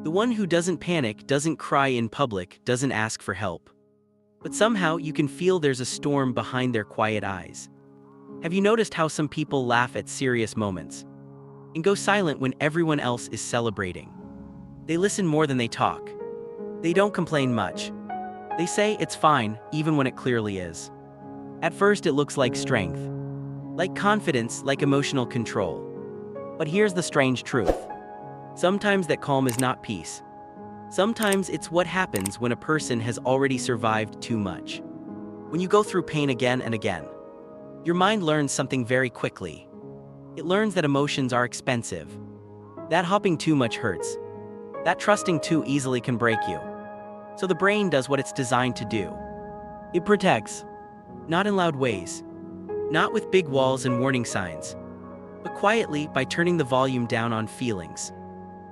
The one who doesn't panic, doesn't cry in public, doesn't ask for help. But somehow you can feel there's a storm behind their quiet eyes. Have you noticed how some people laugh at serious moments and go silent when everyone else is celebrating? They listen more than they talk. They don't complain much. They say it's fine, even when it clearly is. At first it looks like strength, like confidence, like emotional control. But here's the strange truth. Sometimes that calm is not peace. Sometimes it's what happens when a person has already survived too much. When you go through pain again and again, your mind learns something very quickly. It learns that emotions are expensive. That hopping too much hurts. That trusting too easily can break you. So the brain does what it's designed to do. It protects, not in loud ways, not with big walls and warning signs, but quietly by turning the volume down on feelings,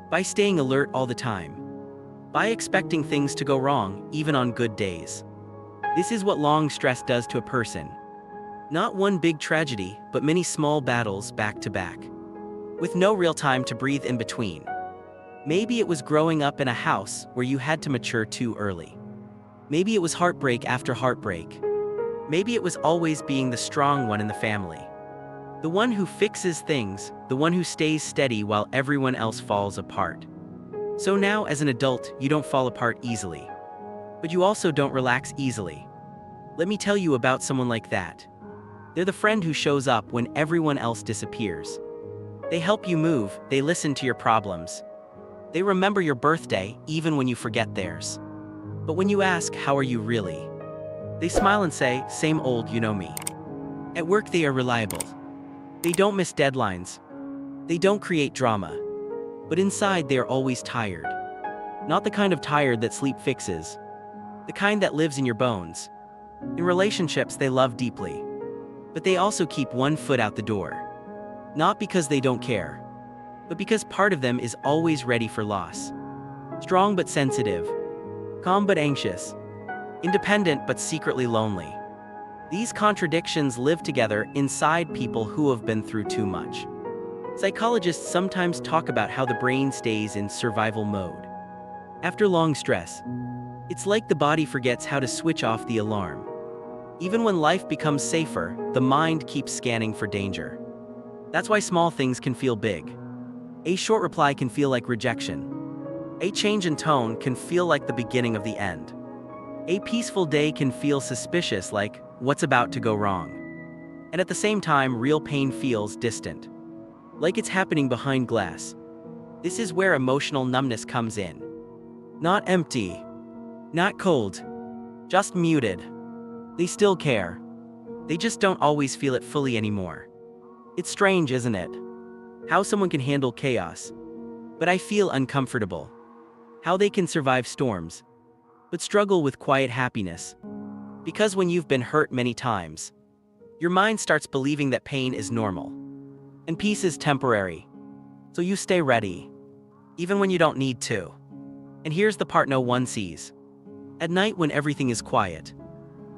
by staying alert all the time, by expecting things to go wrong even on good days. This is what long stress does to a person. Not one big tragedy, but many small battles back to back, with no real time to breathe in between. Maybe it was growing up in a house where you had to mature too early. Maybe it was heartbreak after heartbreak. Maybe it was always being the strong one in the family. The one who fixes things, the one who stays steady while everyone else falls apart. So now, as an adult, you don't fall apart easily. But you also don't relax easily. Let me tell you about someone like that. They're the friend who shows up when everyone else disappears. They help you move, they listen to your problems. They remember your birthday, even when you forget theirs. But when you ask, how are you really? They smile and say, same old, you know me. At work they are reliable. They don't miss deadlines. They don't create drama. But inside they are always tired. Not the kind of tired that sleep fixes. The kind that lives in your bones. In relationships they love deeply. But they also keep one foot out the door. Not because they don't care, but because part of them is always ready for loss. Strong but sensitive. Calm but anxious. Independent but secretly lonely. These contradictions live together inside people who have been through too much. Psychologists sometimes talk about how the brain stays in survival mode. After long stress, it's like the body forgets how to switch off the alarm. Even when life becomes safer, the mind keeps scanning for danger. That's why small things can feel big. A short reply can feel like rejection. A change in tone can feel like the beginning of the end. A peaceful day can feel suspicious, like what's about to go wrong. And at the same time, real pain feels distant, like it's happening behind glass. This is where emotional numbness comes in. Not empty, not cold, just muted. They still care. They just don't always feel it fully anymore. It's strange, isn't it? How someone can handle chaos, but I feel uncomfortable. How they can survive storms, but struggle with quiet happiness. Because when you've been hurt many times, your mind starts believing that pain is normal, and peace is temporary. So you stay ready, even when you don't need to. And here's the part no one sees. At night when everything is quiet,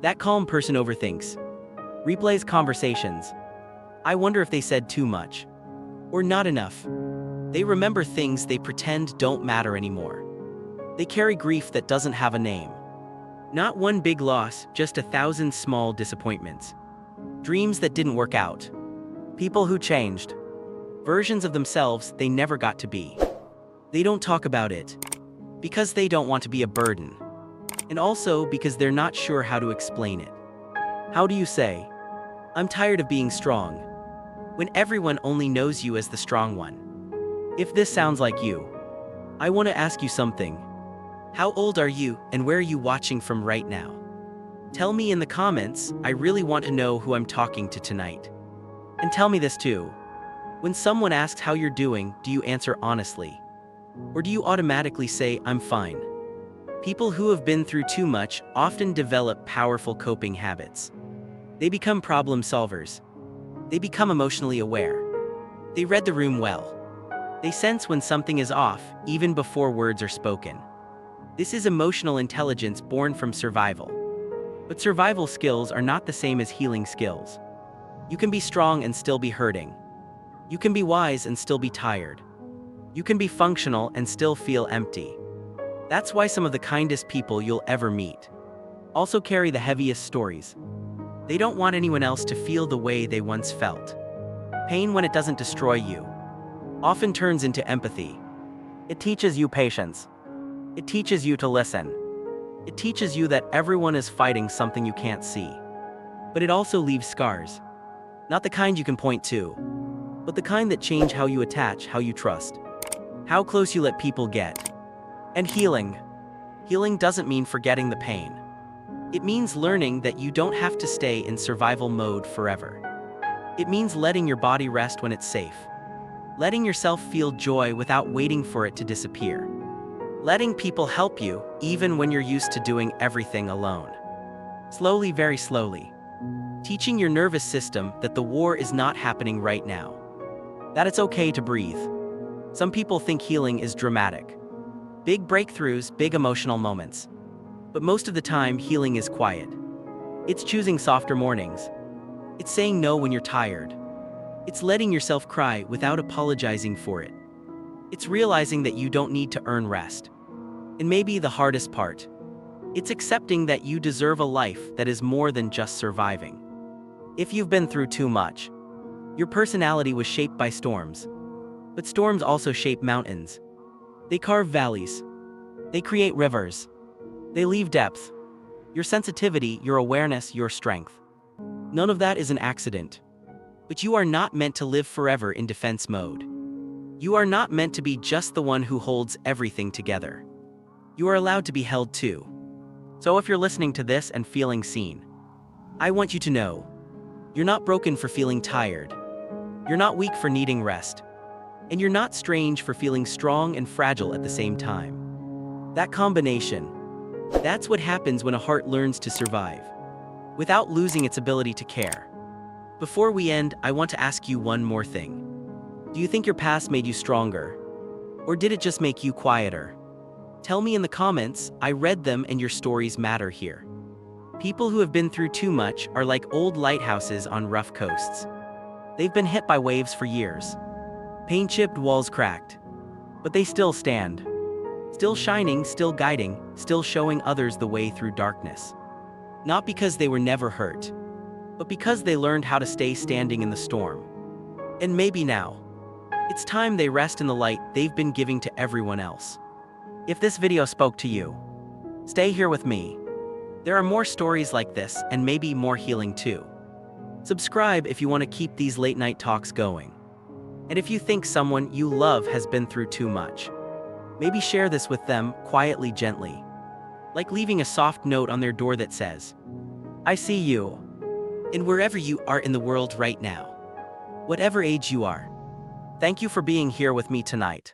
that calm person overthinks, replays conversations. I wonder if they said too much, or not enough. They remember things they pretend don't matter anymore. They carry grief that doesn't have a name. Not one big loss, just 1,000 small disappointments. Dreams that didn't work out. People who changed. Versions of themselves they never got to be. They don't talk about it, because they don't want to be a burden. And also because they're not sure how to explain it. How do you say, I'm tired of being strong, when everyone only knows you as the strong one? If this sounds like you, I want to ask you something. How old are you, and where are you watching from right now? Tell me in the comments. I really want to know who I'm talking to tonight. And tell me this too. When someone asks how you're doing, do you answer honestly? Or do you automatically say, I'm fine? People who have been through too much often develop powerful coping habits. They become problem solvers. They become emotionally aware. They read the room well. They sense when something is off, even before words are spoken. This is emotional intelligence born from survival. But survival skills are not the same as healing skills. You can be strong and still be hurting. You can be wise and still be tired. You can be functional and still feel empty. That's why some of the kindest people you'll ever meet also carry the heaviest stories. They don't want anyone else to feel the way they once felt. Pain, when it doesn't destroy you, often turns into empathy. It teaches you patience. It teaches you to listen. It teaches you that everyone is fighting something you can't see. But it also leaves scars. Not the kind you can point to, but the kind that change how you attach, how you trust, how close you let people get. And healing. Healing doesn't mean forgetting the pain. It means learning that you don't have to stay in survival mode forever. It means letting your body rest when it's safe. Letting yourself feel joy without waiting for it to disappear. Letting people help you, even when you're used to doing everything alone. Slowly, very slowly. Teaching your nervous system that the war is not happening right now. That it's okay to breathe. Some people think healing is dramatic. Big breakthroughs, big emotional moments. But most of the time, healing is quiet. It's choosing softer mornings. It's saying no when you're tired. It's letting yourself cry without apologizing for it. It's realizing that you don't need to earn rest. And maybe the hardest part, it's accepting that you deserve a life that is more than just surviving. If you've been through too much, your personality was shaped by storms. But storms also shape mountains. They carve valleys. They create rivers. They leave depth. Your sensitivity, your awareness, your strength. None of that is an accident. But you are not meant to live forever in defense mode. You are not meant to be just the one who holds everything together. You are allowed to be held too. So if you're listening to this and feeling seen, I want you to know, you're not broken for feeling tired. You're not weak for needing rest. And you're not strange for feeling strong and fragile at the same time. That combination, that's what happens when a heart learns to survive, without losing its ability to care. Before we end, I want to ask you one more thing. Do you think your past made you stronger? Or did it just make you quieter? Tell me in the comments. I read them and your stories matter here. People who have been through too much are like old lighthouses on rough coasts. They've been hit by waves for years. Paint-chipped walls cracked. But they still stand. Still shining, still guiding, still showing others the way through darkness. Not because they were never hurt, but because they learned how to stay standing in the storm. And maybe now, it's time they rest in the light they've been giving to everyone else. If this video spoke to you, stay here with me. There are more stories like this and maybe more healing too. Subscribe if you want to keep these late night talks going. And if you think someone you love has been through too much, maybe share this with them quietly, gently. Like leaving a soft note on their door that says, I see you. And wherever you are in the world right now, whatever age you are, thank you for being here with me tonight.